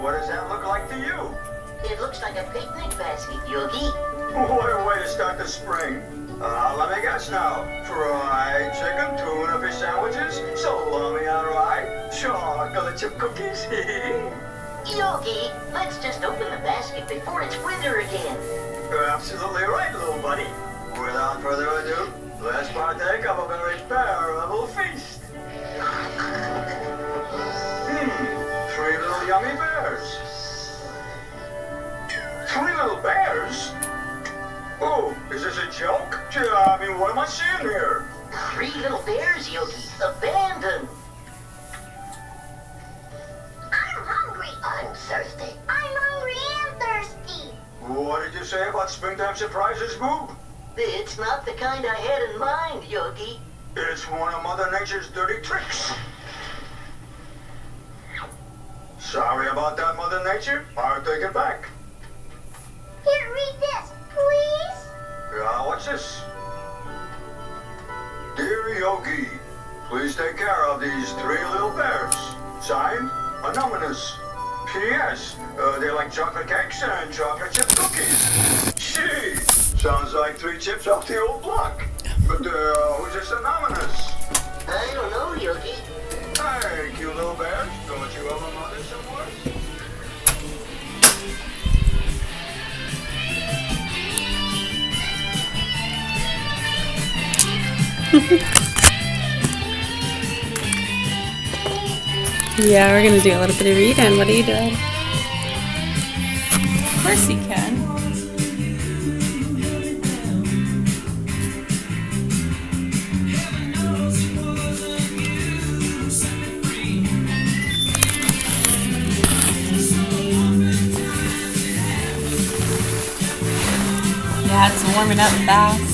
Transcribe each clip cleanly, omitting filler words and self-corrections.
What does that look like to you? It looks like a picnic basket, Yogi. What a way to start the spring. Let me guess now. Fried chicken, tuna fish sandwiches, salami on rye, chocolate chip cookies. Yogi, let's just open the basket before it's winter again. You're absolutely right, little buddy. Without further ado, let's partake of a very bearable feast. Three little yummy bears. Three little bears? Oh, is this a joke? I mean, what am I seeing here? Three little bears, Yogi, abandoned. I'm hungry. I'm thirsty. I'm hungry and thirsty. What did you say about springtime surprises, Boob? It's not the kind I had in mind, Yogi. It's one of Mother Nature's dirty tricks. Sorry about that, Mother Nature. I'll take it back. Here, read this, please. What's this? Dear Yogi, please take care of these three little bears. Signed, Anonymous. P.S. They like chocolate cakes and chocolate chip cookies. Gee, sounds like three chips off the old block. But who's this Anonymous? I don't know, Yogi. Hey, cute little bears. Don't you have a mother somewhere? Yeah, we're gonna do a little bit of reading. What are you doing? Of course you can. Yeah, it's warming up fast.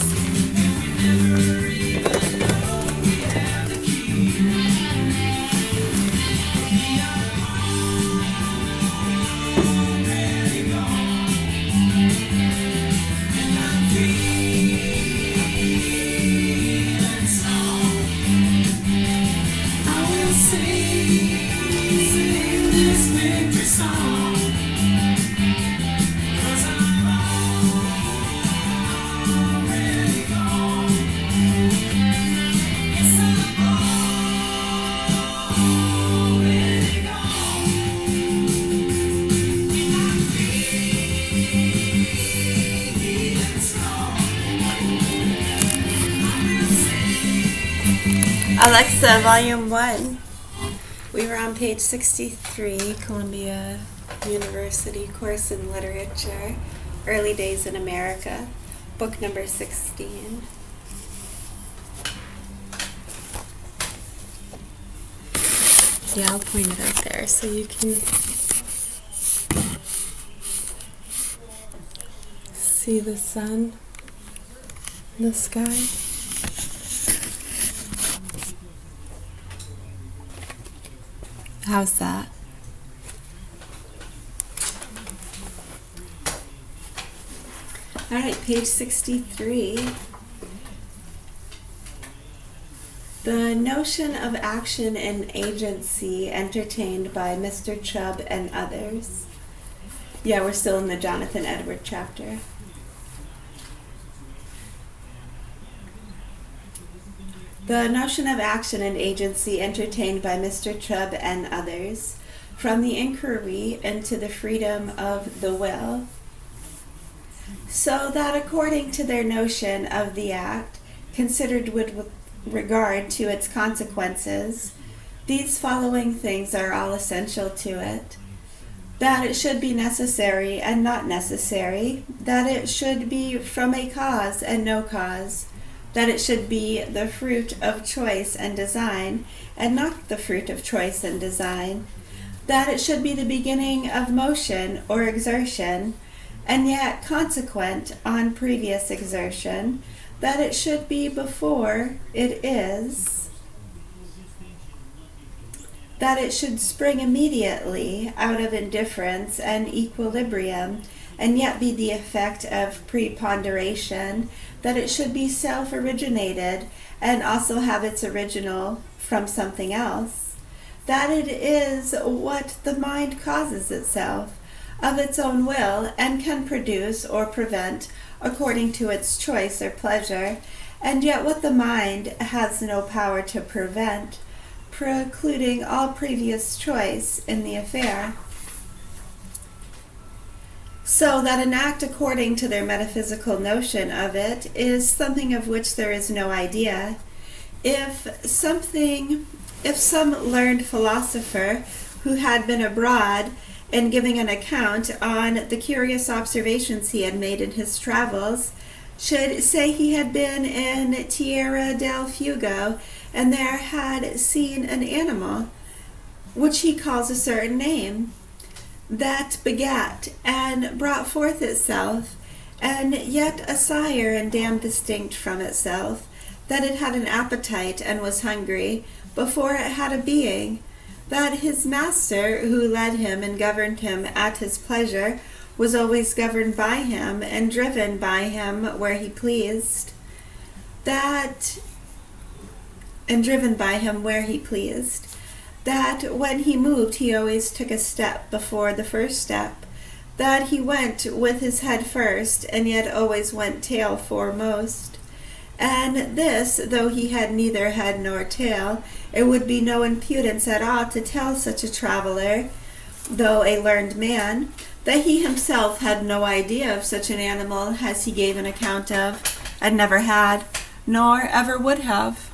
Alexa, Volume 1. We were on page 63, Columbia University course in literature, Early Days in America, book number 16. Yeah, I'll point it out there so you can see the sun in the sky. How's that? All right, page 63. The notion of action and agency entertained by Mr. Chubb and others. Yeah, we're still in the Jonathan Edward chapter. The notion of action and agency entertained by Mr. Chubb and others, from the inquiry into the freedom of the will, so that according to their notion of the act, considered with regard to its consequences, these following things are all essential to it: that it should be necessary and not necessary, that it should be from a cause and no cause, that it should be the fruit of choice and design, and not the fruit of choice and design, that it should be the beginning of motion or exertion, and yet consequent on previous exertion, that it should be before it is, that it should spring immediately out of indifference and equilibrium, and yet be the effect of preponderation, that it should be self-originated and also have its original from something else, that it is what the mind causes itself of its own will, and can produce or prevent according to its choice or pleasure, and yet what the mind has no power to prevent, precluding all previous choice in the affair. So that an act according to their metaphysical notion of it is something of which there is no idea. If some learned philosopher who had been abroad in giving an account on the curious observations he had made in his travels should say he had been in Tierra del Fuego and there had seen an animal which he calls a certain name, that begat and brought forth itself, and yet a sire and dam distinct from itself, that it had an appetite and was hungry before it had a being, that his master, who led him and governed him at his pleasure, was always governed by him and driven by him where he pleased, that when he moved he always took a step before the first step, that he went with his head first and yet always went tail foremost. And this, though he had neither head nor tail, it would be no impudence at all to tell such a traveler, though a learned man, that he himself had no idea of such an animal as he gave an account of, and never had, nor ever would have.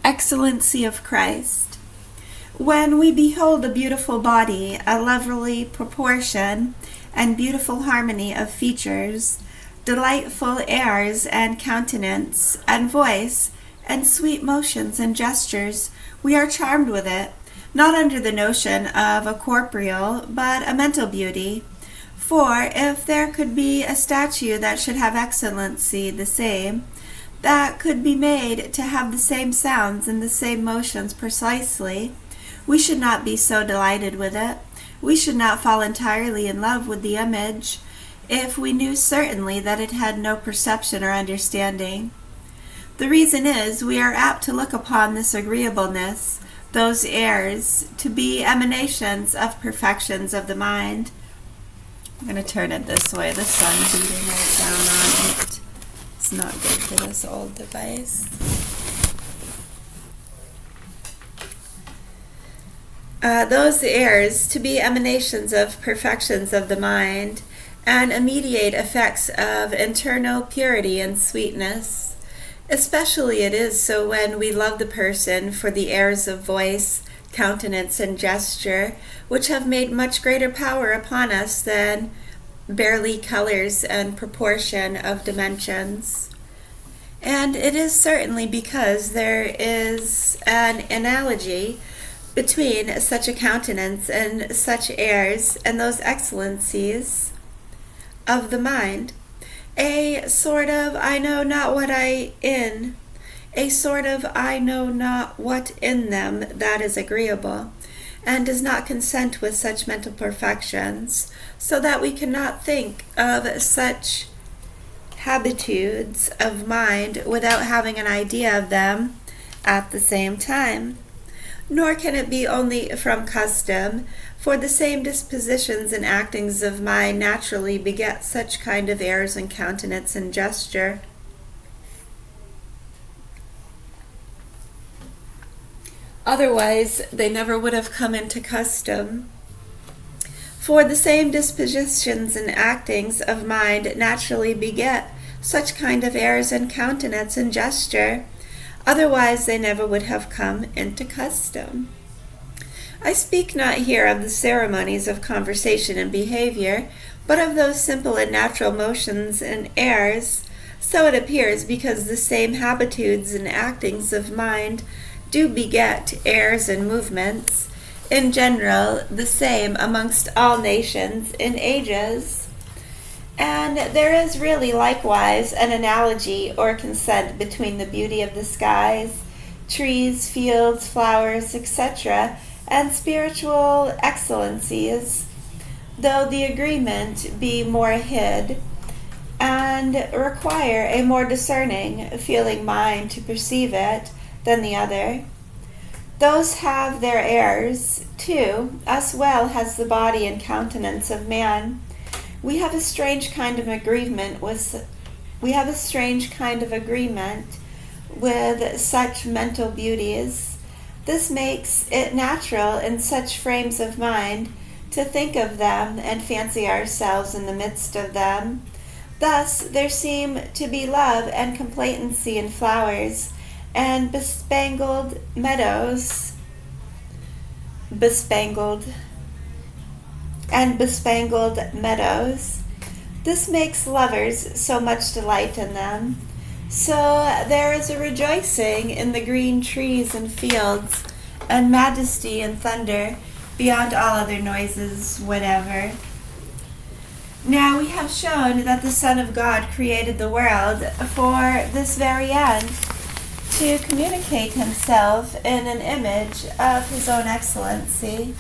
Excellency of Christ. When we behold a beautiful body, a lovely proportion, and beautiful harmony of features, delightful airs and countenance, and voice, and sweet motions and gestures, we are charmed with it, not under the notion of a corporeal, but a mental beauty. For if there could be a statue that should have excellency the same, that could be made to have the same sounds and the same motions precisely, we should not be so delighted with it. We should not fall entirely in love with the image, if we knew certainly that it had no perception or understanding. The reason is, we are apt to look upon this agreeableness, those airs, to be emanations of perfections of the mind. I'm going to turn it this way. The sun's beating right down on it. It's not good for this old device. Those airs to be emanations of perfections of the mind, and immediate effects of internal purity and sweetness. Especially it is so when we love the person for the airs of voice, countenance, and gesture, which have made much greater power upon us than barely colors and proportion of dimensions. And it is certainly because there is an analogy between such a countenance and such airs and those excellencies of the mind, a sort of I know not what in them that is agreeable, and does not consent with such mental perfections, so that we cannot think of such habitudes of mind without having an idea of them at the same time. Nor can it be only from custom, for the same dispositions and actings of mind naturally beget such kind of airs and countenance and gesture. Otherwise, they never would have come into custom. For the same dispositions and actings of mind naturally beget such kind of airs and countenance and gesture. Otherwise they never would have come into custom. I speak not here of the ceremonies of conversation and behavior, but of those simple and natural motions and airs. So it appears, because the same habitudes and actings of mind do beget airs and movements, in general the same amongst all nations and ages. And there is really likewise an analogy or consent between the beauty of the skies, trees, fields, flowers, etc., and spiritual excellencies, though the agreement be more hid and require a more discerning, feeling mind to perceive it than the other. Those have their errors, too, as well as the body and countenance of man. We have a strange kind of agreement with such mental beauties. This makes it natural in such frames of mind to think of them and fancy ourselves in the midst of them. Thus there seem to be love and complacency in flowers and bespangled meadows. This makes lovers so much delight in them. So there is a rejoicing in the green trees and fields, and majesty and thunder beyond all other noises whatever. Now we have shown that the Son of God created the world for this very end, to communicate himself in an image of his own excellency.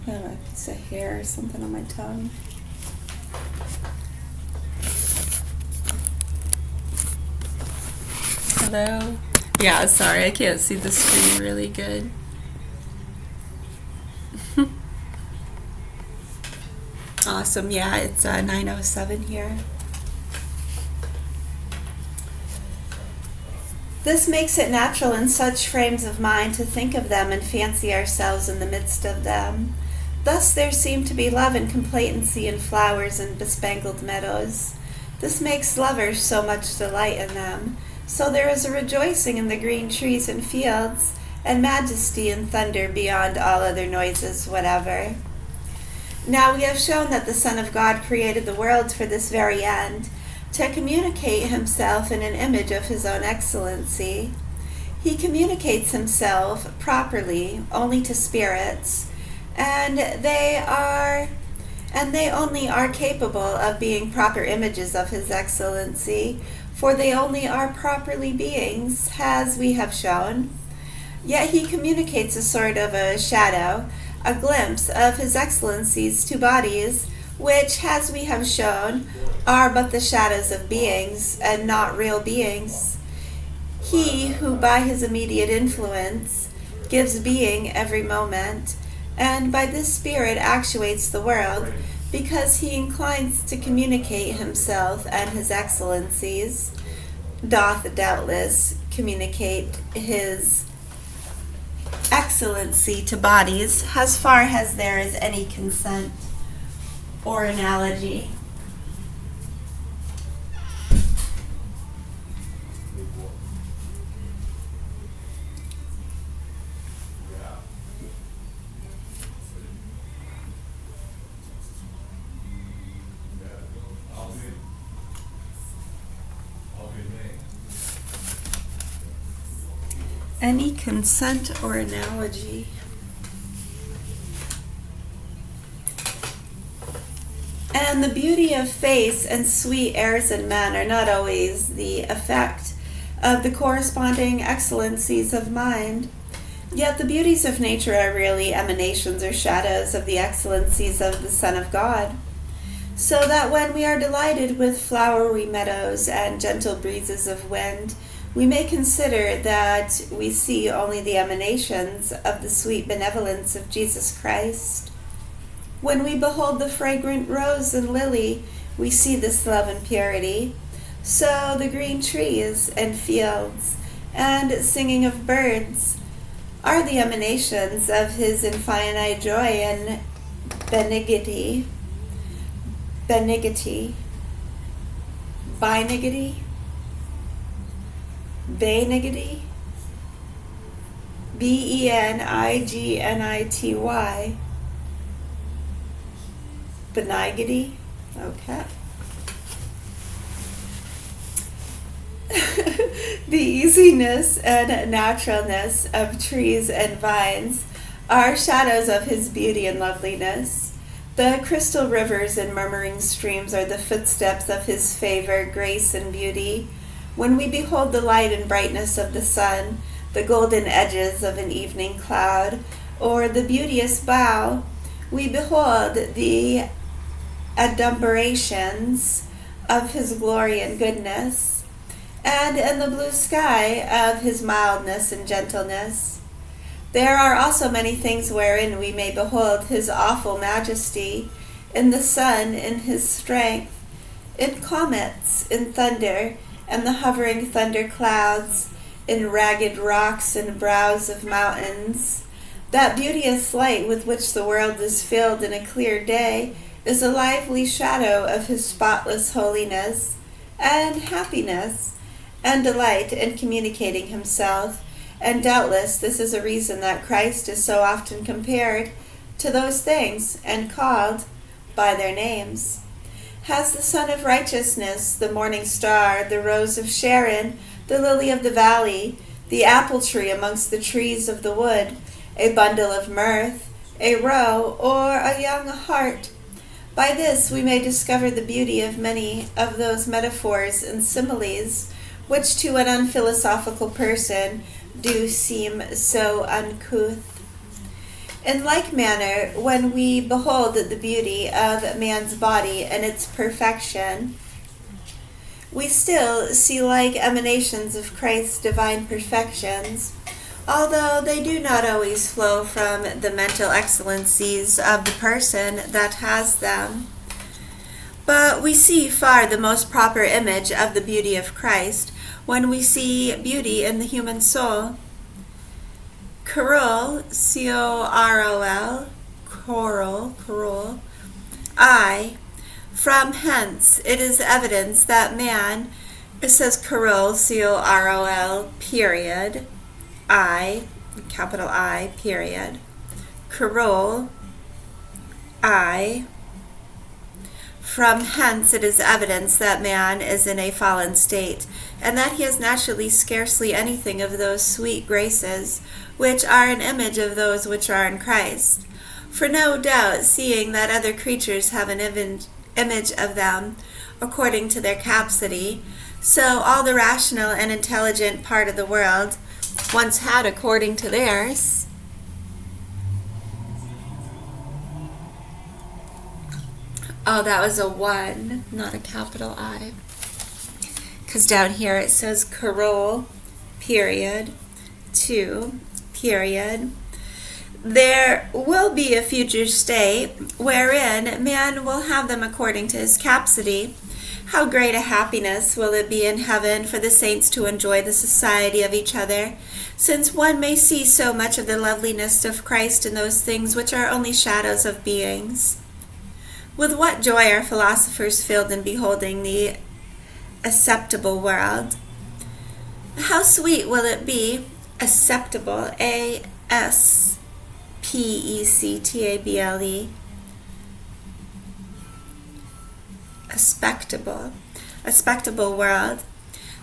I have a piece of hair or something on my tongue. Hello? Yeah, sorry, I can't see the screen really good. Awesome, yeah, it's 9:07 here. This makes it natural in such frames of mind to think of them and fancy ourselves in the midst of them. Thus there seem to be love and complacency in flowers and bespangled meadows. This makes lovers so much delight in them. So there is a rejoicing in the green trees and fields, and majesty and thunder beyond all other noises whatever. Now we have shown that the Son of God created the world for this very end, to communicate himself in an image of his own excellency. He communicates himself properly only to spirits, and they only are capable of being proper images of his excellency, for they only are properly beings, as we have shown. Yet he communicates a sort of a shadow, a glimpse of his excellencies to bodies, which, as we have shown, are but the shadows of beings, and not real beings. He who by his immediate influence gives being every moment, and by this spirit actuates the world, because he inclines to communicate himself and his excellencies, doth doubtless communicate his excellency to bodies, as far as there is any consent or analogy. Any consent or analogy. And the beauty of face and sweet airs in men are not always the effect of the corresponding excellencies of mind. Yet the beauties of nature are really emanations or shadows of the excellencies of the Son of God. So that when we are delighted with flowery meadows and gentle breezes of wind, we may consider that we see only the emanations of the sweet benevolence of Jesus Christ. When we behold the fragrant rose and lily, we see this love and purity. So the green trees and fields and singing of birds are the emanations of his infinite joy and benignity. Benignity. Benignity. Benignity. Benignity. Benignity. Okay. The easiness and naturalness of trees and vines are shadows of his beauty and loveliness. The crystal rivers and murmuring streams are the footsteps of his favor, grace, and beauty. When we behold the light and brightness of the sun, the golden edges of an evening cloud, or the beauteous bow, we behold the adumbrations of his glory and goodness, and in the blue sky of his mildness and gentleness. There are also many things wherein we may behold his awful majesty, in the sun in his strength, in comets, in thunder, and the hovering thunder clouds, in ragged rocks and brows of mountains. That beauteous light with which the world is filled in a clear day is a lively shadow of his spotless holiness, and happiness, and delight in communicating himself. And doubtless this is a reason that Christ is so often compared to those things and called by their names. Has the Son of Righteousness, the morning star, the rose of Sharon, the lily of the valley, the apple tree amongst the trees of the wood, a bundle of mirth, a roe, or a young hart? By this we may discover the beauty of many of those metaphors and similes which to an unphilosophical person do seem so uncouth. In like manner, when we behold the beauty of man's body and its perfection, we still see like emanations of Christ's divine perfections, although they do not always flow from the mental excellencies of the person that has them. But we see far the most proper image of the beauty of Christ when we see beauty in the human soul. Corol, C-O-R-O-L, corol, I, from hence it is evidence that man, it says corol, C-O-R-O-L, period, I, capital I, period, corol, I, from hence it is evidence that man is in a fallen state, and that he has naturally scarcely anything of those sweet graces, which are an image of those which are in Christ. For no doubt, seeing that other creatures have an image of them, according to their capacity, so all the rational and intelligent part of the world once had according to theirs. Oh, that was a 1, not a capital I. Because down here it says corol, period, 2, period. There will be a future state wherein man will have them according to his capacity. How great a happiness will it be in heaven for the saints to enjoy the society of each other, since one may see so much of the loveliness of Christ in those things which are only shadows of beings. With what joy are philosophers filled in beholding the acceptable world. How sweet will it be, acceptable, A-S-P-E-C-T-A-B-L-E, a spectable world.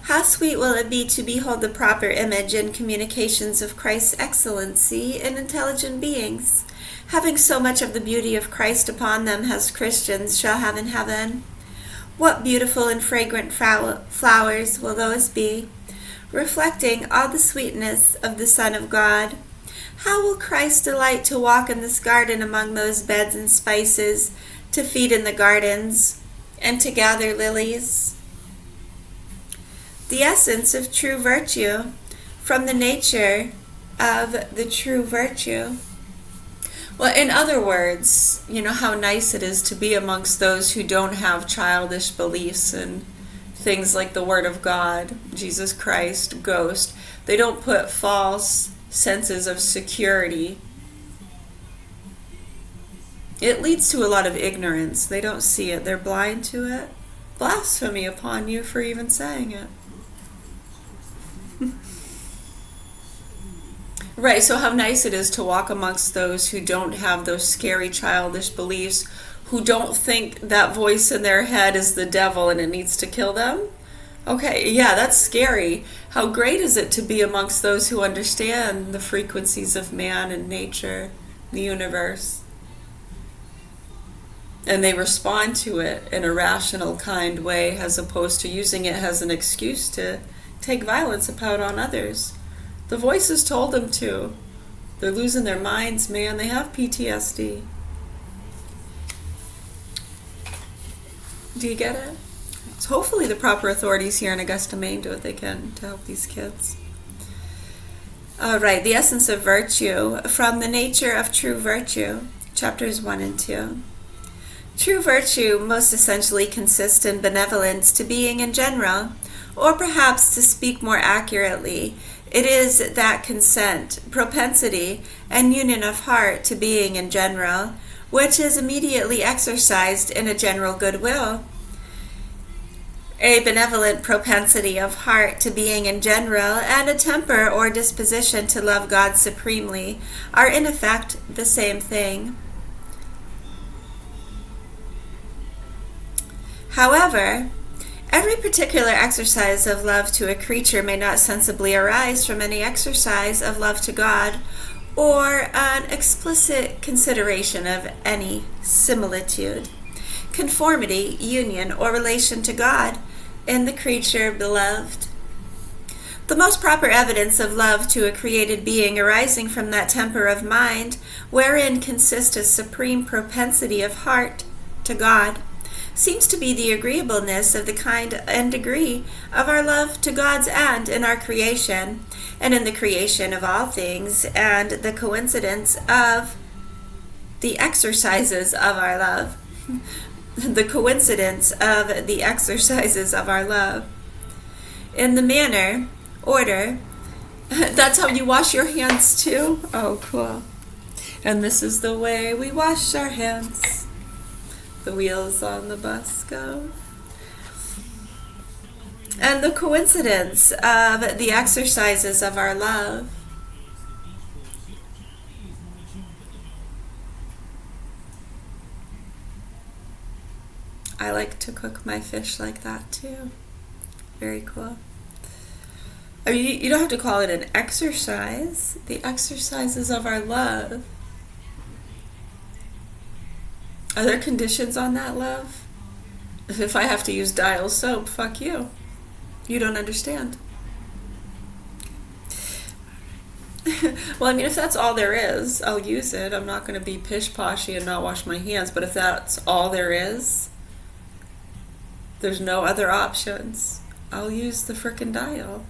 How sweet will it be to behold the proper image and communications of Christ's excellency in intelligent beings, having so much of the beauty of Christ upon them as Christians shall have in heaven. What beautiful and fragrant flowers will those be, reflecting all the sweetness of the Son of God. How will Christ delight to walk in this garden among those beds and spices, to feed in the gardens, and to gather lilies? The essence of true virtue, from the nature of the true virtue. Well, in other words, you know how nice it is to be amongst those who don't have childish beliefs in things like the Word of God, Jesus Christ, ghost. They don't put false senses of security. It leads to a lot of ignorance. They don't see it. They're blind to it. Blasphemy upon you for even saying it. Right, so how nice it is to walk amongst those who don't have those scary childish beliefs, who don't think that voice in their head is the devil and it needs to kill them. Okay, yeah, that's scary. How great is it to be amongst those who understand the frequencies of man and nature, the universe? and they respond to it in a rational, kind way, as opposed to using it as an excuse to take violence out on others. The voices told them to. They're losing their minds, man. They have PTSD. Do you get it? So hopefully the proper authorities here in Augusta, Maine do what they can to help these kids. All right, the essence of virtue, from the nature of true virtue, chapters 1 and 2. True virtue most essentially consists in benevolence to being in general, or perhaps to speak more accurately, it is that consent, propensity, and union of heart to being in general, which is immediately exercised in a general goodwill. A benevolent propensity of heart to being in general, and a temper or disposition to love God supremely, are in effect the same thing. However, every particular exercise of love to a creature may not sensibly arise from any exercise of love to God, or an explicit consideration of any similitude, conformity, union, or relation to God in the creature beloved. The most proper evidence of love to a created being arising from that temper of mind, wherein consists a supreme propensity of heart to God, seems to be the agreeableness of the kind and degree of our love to God's end in our creation, and in the creation of all things, and the coincidence of the exercises of our love. The coincidence of the exercises of our love. In the manner, order, that's how you wash your hands too? Oh, cool. And this is the way we wash our hands. The wheels on the bus go. And the coincidence of the exercises of our love. I like to cook my fish like that too. Very cool. I mean, you don't have to call it an exercise. The exercises of our love. Are there conditions on that love? If I have to use Dial soap, fuck you. You don't understand. Well, I mean, if that's all there is, I'll use it. I'm not going to be pish-poshy and not wash my hands. But if that's all there is, there's no other options, I'll use the frickin' Dial.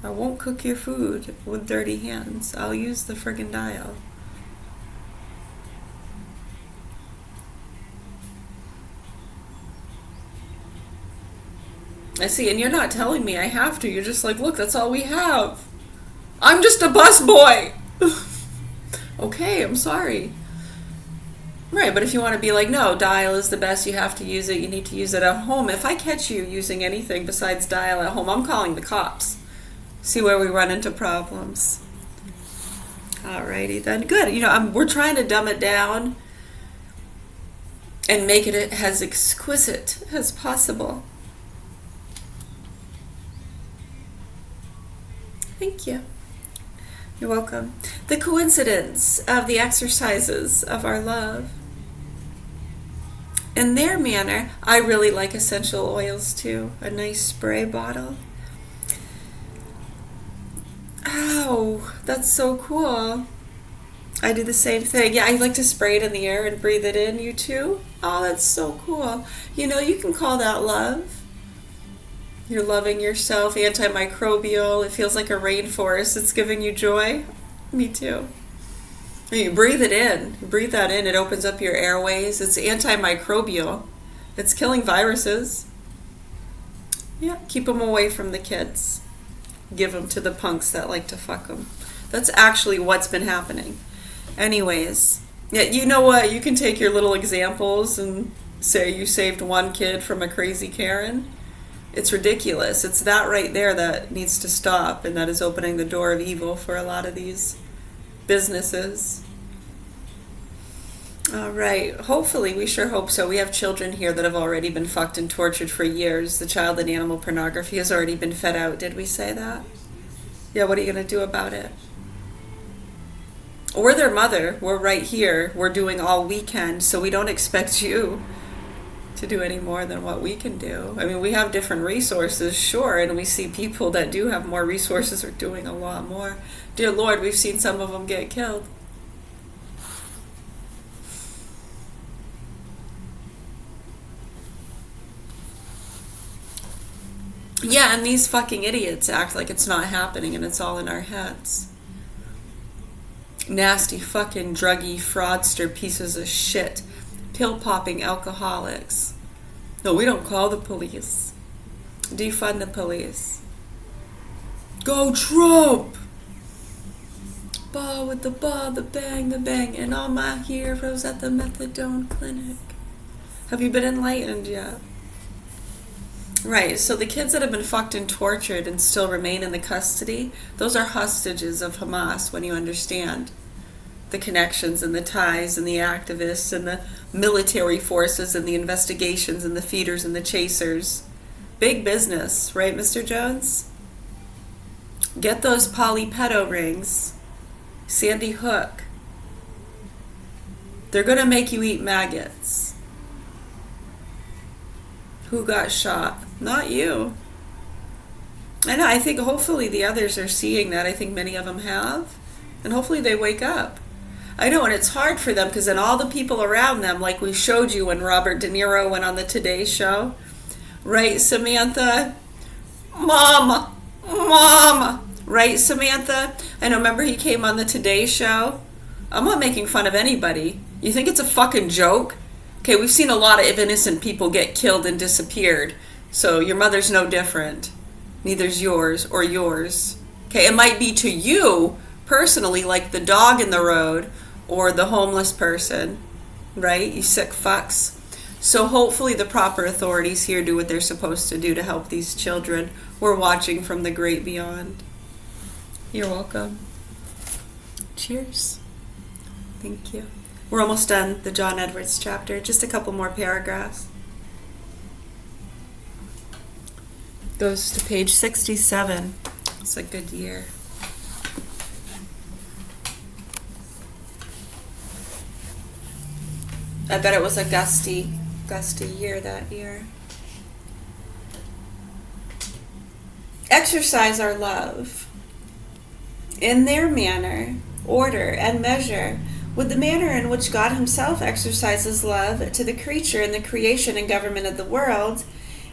I won't cook your food with dirty hands. I'll use the frickin' Dial. I see, and you're not telling me I have to. You're just like, look, that's all we have. I'm just a busboy. Okay, I'm sorry. Right, but if you want to be like, no, Dial is the best, you have to use it, you need to use it at home. If I catch you using anything besides Dial at home, I'm calling the cops. See where we run into problems. Alrighty then, good. You know, we're trying to dumb it down and make it as exquisite as possible. Thank you. You're welcome. The coincidence of the exercises of our love. In their manner, I really like essential oils too. A nice spray bottle. Oh, that's so cool. I do the same thing. Yeah, I like to spray it in the air and breathe it in. You too? Oh, that's so cool. You know, you can call that love. You're loving yourself, antimicrobial. It feels like a rainforest. It's giving you joy. Me too. And you breathe it in. You breathe that in. It opens up your airways. It's antimicrobial. It's killing viruses. Yeah, keep them away from the kids. Give them to the punks that like to fuck them. That's actually what's been happening. Anyways, yeah, you know what? You can take your little examples and say you saved one kid from a crazy Karen. It's ridiculous. It's that right there that needs to stop, and that is opening the door of evil for a lot of these businesses. All right. Hopefully, we sure hope so. We have children here that have already been fucked and tortured for years. The child and animal pornography has already been fed out. Did we say that? Yeah, what are you going to do about it? We're their mother. We're right here. We're doing all we can, so we don't expect you to do any more than what we can do. I mean, we have different resources, sure, and we see people that do have more resources are doing a lot more. Dear Lord, we've seen some of them get killed. Yeah, and these fucking idiots act like it's not happening and it's all in our heads. Nasty fucking druggy fraudster pieces of shit. Pill-popping alcoholics. No, we don't call the police. Defund the police. Go Trump! Ball with the ball, the bang, and all my heroes at the methadone clinic. Have you been enlightened yet? Right, so the kids that have been fucked and tortured and still remain in the custody, those are hostages of Hamas, when you understand the connections and the ties and the activists and the military forces and the investigations and the feeders and the chasers. Big business, right, Mr. Jones? Get those poly-pedo rings. Sandy Hook. They're gonna make you eat maggots. Who got shot? Not you. I know, I think hopefully the others are seeing that. I think many of them have. And hopefully they wake up. I know, and it's hard for them because then all the people around them, like we showed you when Robert De Niro went on the Today Show, right, Samantha? Mom! Right, Samantha? I know, remember he came on the Today Show? I'm not making fun of anybody. You think it's a fucking joke? Okay, we've seen a lot of innocent people get killed and disappeared. So your mother's no different. Neither's yours or yours. Okay, it might be to you personally, like the dog in the road or the homeless person, right? You sick fucks. So hopefully the proper authorities here do what they're supposed to do to help these children. We're watching from the great beyond. You're welcome. Cheers. Thank you. We're almost done the John Edwards chapter. Just a couple more paragraphs. Goes to page 67. It's a good year. I bet it was a gusty year that year. Exercise our love in their manner, order, and measure, with the manner in which God himself exercises love to the creature in the creation and government of the world,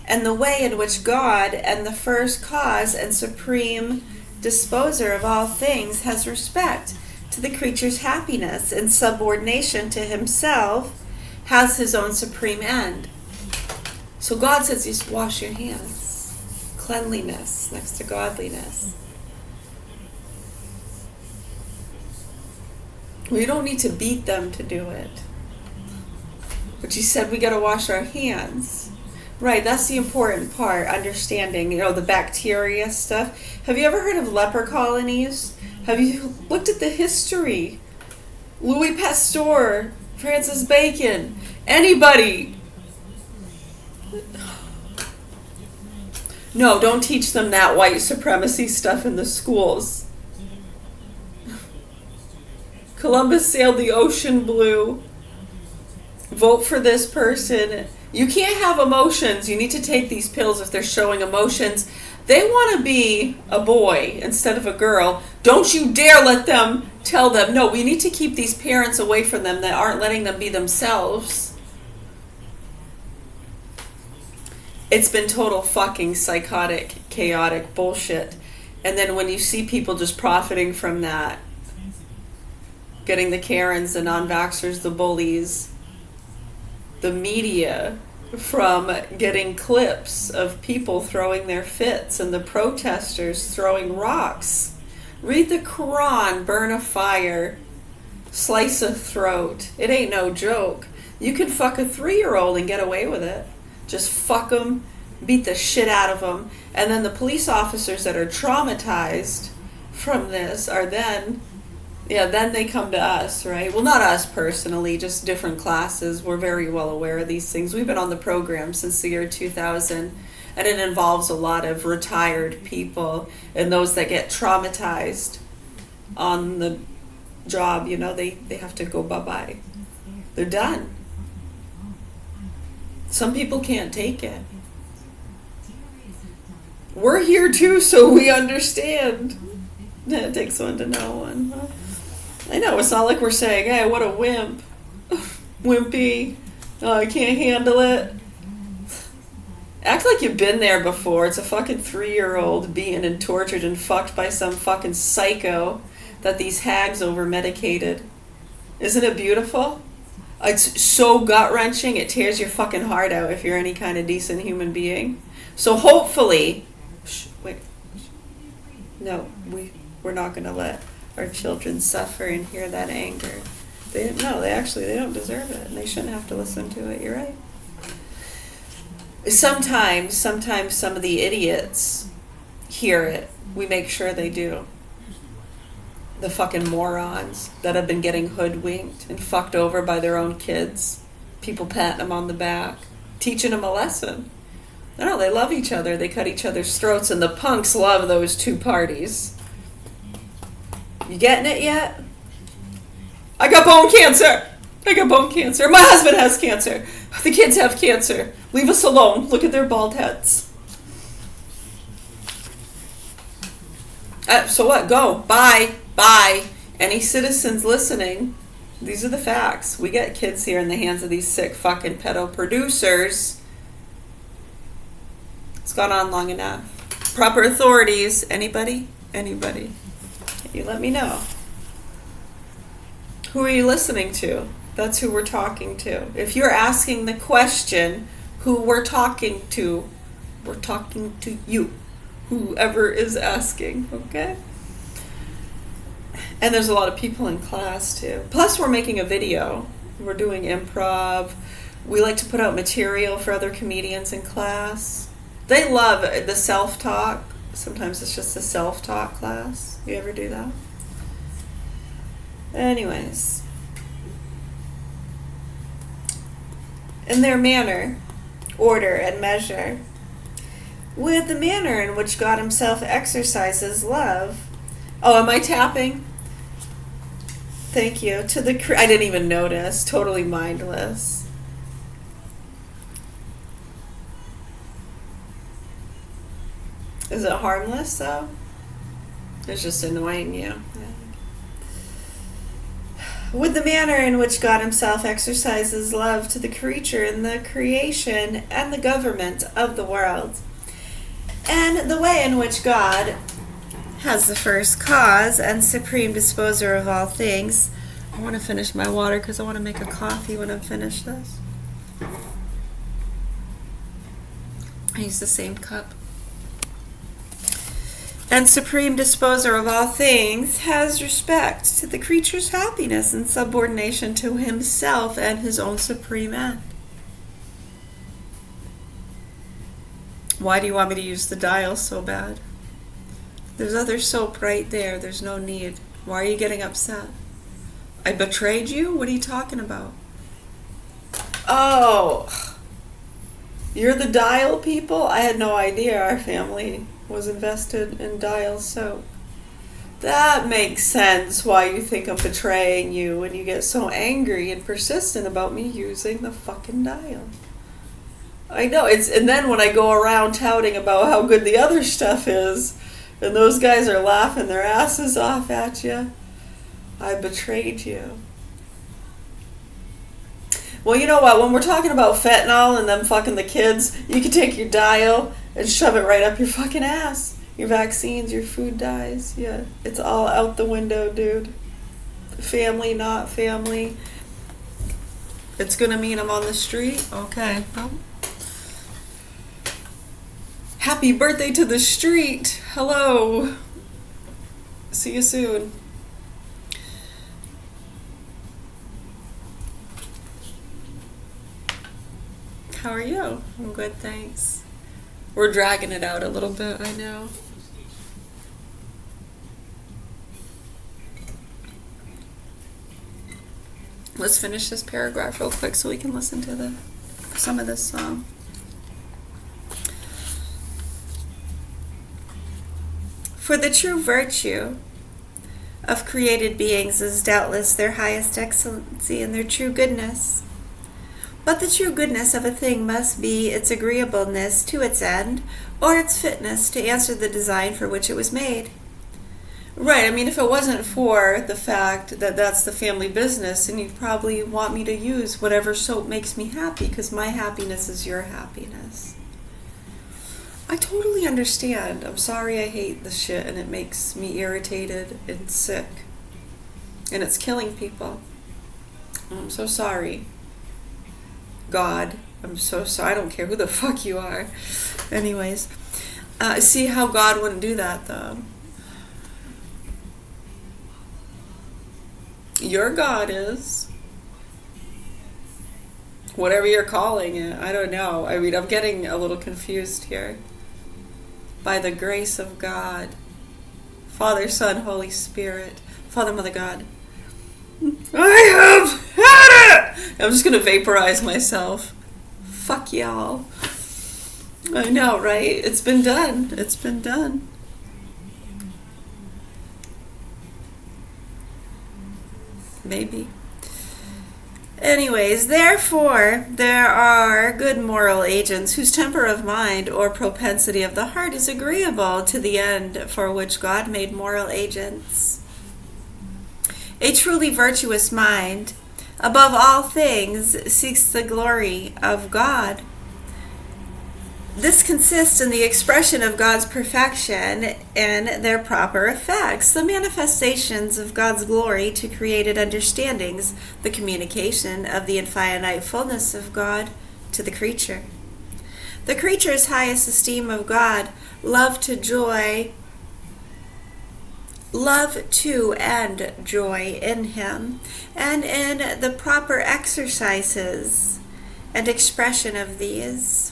and the way in which God, and the first cause and supreme disposer of all things, has respect to the creature's happiness in subordination to himself, has his own supreme end. So God says, just wash your hands. Cleanliness next to godliness. We don't need to beat them to do it. But you said we got to wash our hands. Right, that's the important part, understanding, the bacteria stuff. Have you ever heard of leper colonies? Have you looked at the history? Louis Pasteur, Francis Bacon, anybody. No, don't teach them that white supremacy stuff in the schools. Columbus sailed the ocean blue. Vote for this person. You can't have emotions. You need to take these pills if they're showing emotions. They want to be a boy instead of a girl. Don't you dare let them tell them. No, we need to keep these parents away from them that aren't letting them be themselves. It's been total fucking psychotic, chaotic bullshit. And then when you see people just profiting from that, getting the Karens, the non-vaxxers, the bullies, the media from getting clips of people throwing their fits and the protesters throwing rocks. Read the Quran, burn a fire, slice a throat. It ain't no joke. You can fuck a 3-year-old and get away with it. Just fuck them, beat the shit out of them. And then the police officers that are traumatized from this are then they come to us, right? Well, not us personally, just different classes. We're very well aware of these things. We've been on the program since the year 2000, and it involves a lot of retired people and those that get traumatized on the job, you know, they have to go bye-bye. They're done. Some people can't take it. We're here too, so we understand. It takes one to know one. Huh? I know, it's not like we're saying, hey, what a wimp. Wimpy. Oh, I can't handle it. Act like you've been there before. It's a fucking 3-year-old being and tortured and fucked by some fucking psycho that these hags over-medicated. Isn't it beautiful? It's so gut-wrenching, it tears your fucking heart out if you're any kind of decent human being. So hopefully... wait. No, we're not going to let our children suffer and hear that anger. They don't deserve it, and they shouldn't have to listen to it. You're right. Sometimes some of the idiots hear it. We make sure they do. The fucking morons that have been getting hoodwinked and fucked over by their own kids. People patting them on the back, teaching them a lesson. No, they love each other. They cut each other's throats, and the punks love those two parties. You getting it yet? I got bone cancer. My husband has cancer. The kids have cancer. Leave us alone. Look at their bald heads. So what? Go. Bye. Any citizens listening, these are the facts. We get kids here in the hands of these sick fucking pedo producers. It's gone on long enough. Proper authorities. Anybody? You let me know. Who are you listening to? That's who we're talking to. If you're asking the question, who we're talking to you. Whoever is asking, okay? And there's a lot of people in class too. Plus we're making a video. We're doing improv. We like to put out material for other comedians in class. They love the self-talk. Sometimes it's just a self-talk class. You ever do that? Anyways. In their manner, order, and measure. With the manner in which God himself exercises love. Oh, am I tapping? Thank you. I didn't even notice. Totally mindless. Is it harmless, though? It's just annoying you. With the manner in which God himself exercises love to the creature in the creation and the government of the world. And the way in which God has the first cause and supreme disposer of all things. I want to finish my water because I want to make a coffee when I'm finished this. I use the same cup. And supreme disposer of all things has respect to the creature's happiness and subordination to himself and his own supreme end. Why do you want me to use the dial so bad? There's other soap right there. There's no need. Why are you getting upset? I betrayed you? What are you talking about? Oh, you're the dial people? I had no idea our family was invested in dial soap. That makes sense why you think I'm betraying you when you get so angry and persistent about me using the fucking dial. I know, and then when I go around touting about how good the other stuff is, and those guys are laughing their asses off at you, I betrayed you. Well, you know what? When we're talking about fentanyl and them fucking the kids, you can take your dial and shove it right up your fucking ass. Your vaccines, your food dyes. Yeah, it's all out the window, dude. Family, not family. It's gonna mean I'm on the street? Okay. Well, happy birthday to the street. Hello. See you soon. How are you? I'm good, thanks. We're dragging it out a little bit, I know. Let's finish this paragraph real quick so we can listen to some of this song. For the true virtue of created beings is doubtless their highest excellency and their true goodness. But the true goodness of a thing must be its agreeableness to its end, or its fitness to answer the design for which it was made. Right, I mean, if it wasn't for the fact that that's the family business, then you'd probably want me to use whatever soap makes me happy, because my happiness is your happiness. I totally understand. I'm sorry I hate this shit, and it makes me irritated and sick. And it's killing people. I'm so sorry. God, I'm so sorry. I don't care who the fuck you are. Anyways, see how God wouldn't do that, though. Your God is. Whatever you're calling it. I don't know. I mean, I'm getting a little confused here. By the grace of God. Father, Son, Holy Spirit. Father, Mother, God. I have had it! I'm just going to vaporize myself. Fuck y'all. I know, right? It's been done. It's been done. Maybe. Anyways, therefore, there are good moral agents whose temper of mind or propensity of the heart is agreeable to the end for which God made moral agents. A truly virtuous mind, above all things, seeks the glory of God. This consists in the expression of God's perfection and their proper effects, the manifestations of God's glory to created understandings, the communication of the infinite fullness of God to the creature. The creature's highest esteem of God, love to and joy in Him, and in the proper exercises and expression of these.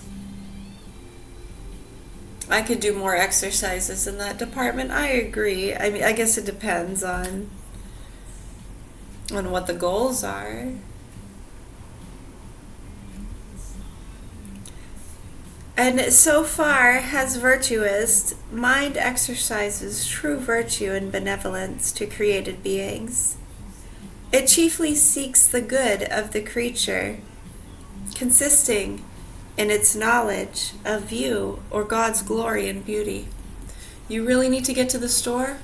I could do more exercises in that department. I agree. I mean, I guess it depends on what the goals are. And so far has virtuous mind exercises true virtue and benevolence to created beings. It chiefly seeks the good of the creature, consisting in its knowledge of view or God's glory and beauty. You really need to get to the store?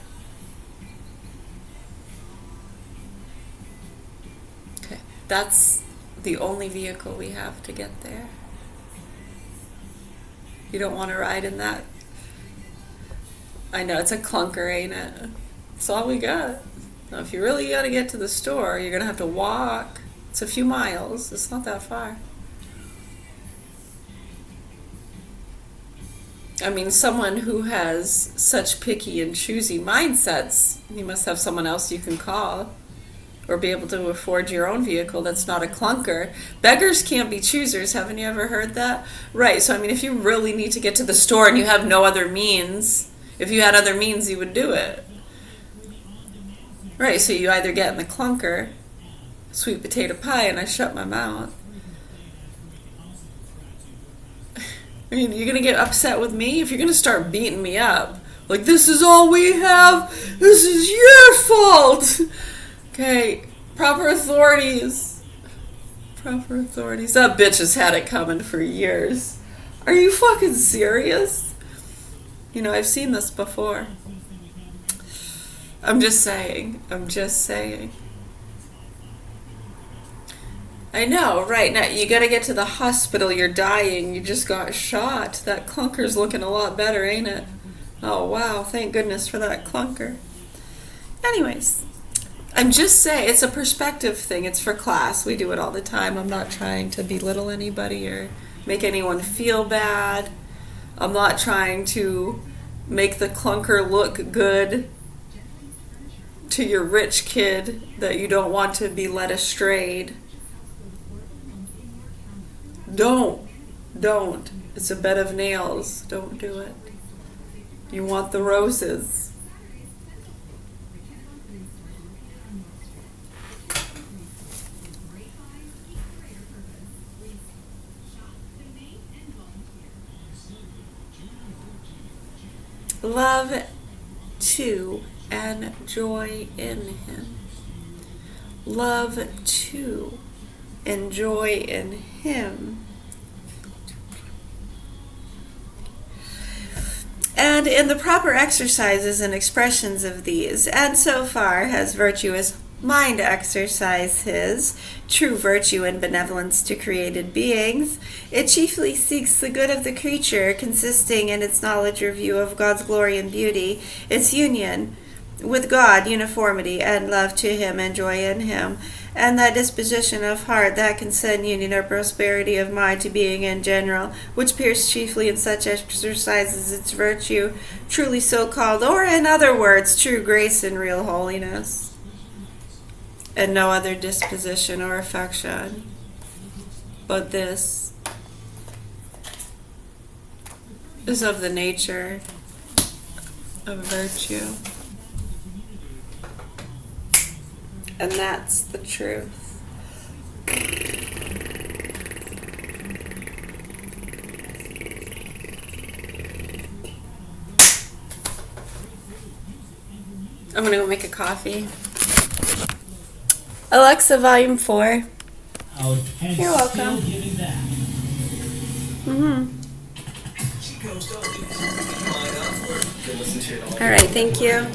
Okay, that's the only vehicle we have to get there. You don't want to ride in that? I know, it's a clunker, ain't it? It's all we got. Now, if you really got to get to the store, you're going to have to walk. It's a few miles. It's not that far. I mean, someone who has such picky and choosy mindsets, you must have someone else you can call or be able to afford your own vehicle that's not a clunker. Beggars can't be choosers. Haven't you ever heard that? Right. So, I mean, if you really need to get to the store and you have no other means, if you had other means, you would do it. Right. So you either get in the clunker, sweet potato pie, and I shut my mouth. I mean, you're going to get upset with me if you're going to start beating me up. Like, this is all we have. This is your fault. Okay, proper authorities. Proper authorities. That bitch has had it coming for years. Are you fucking serious? You know, I've seen this before. I'm just saying. I know, right. Now, you gotta get to the hospital. You're dying. You just got shot. That clunker's looking a lot better, ain't it? Oh, wow. Thank goodness for that clunker. Anyways, I'm just saying, it's a perspective thing. It's for class. We do it all the time. I'm not trying to belittle anybody or make anyone feel bad. I'm not trying to make the clunker look good to your rich kid that you don't want to be led astray. Don't. It's a bed of nails. Don't do it. You want the roses. Love to and joy in him. Love to and joy in him. And in the proper exercises and expressions of these, and so far has virtuous mind exercise his true virtue and benevolence to created beings, it chiefly seeks the good of the creature, consisting in its knowledge or view of God's glory and beauty, its union with God, uniformity, and love to him and joy in him, and that disposition of heart that can send union or prosperity of mind to being in general, which appears chiefly in such exercises its virtue, truly so called, or in other words, true grace and real holiness, and no other disposition or affection but this is of the nature of virtue. And that's the truth. I'm gonna go make a coffee. Alexa, volume 4. You're welcome. All right, thank you.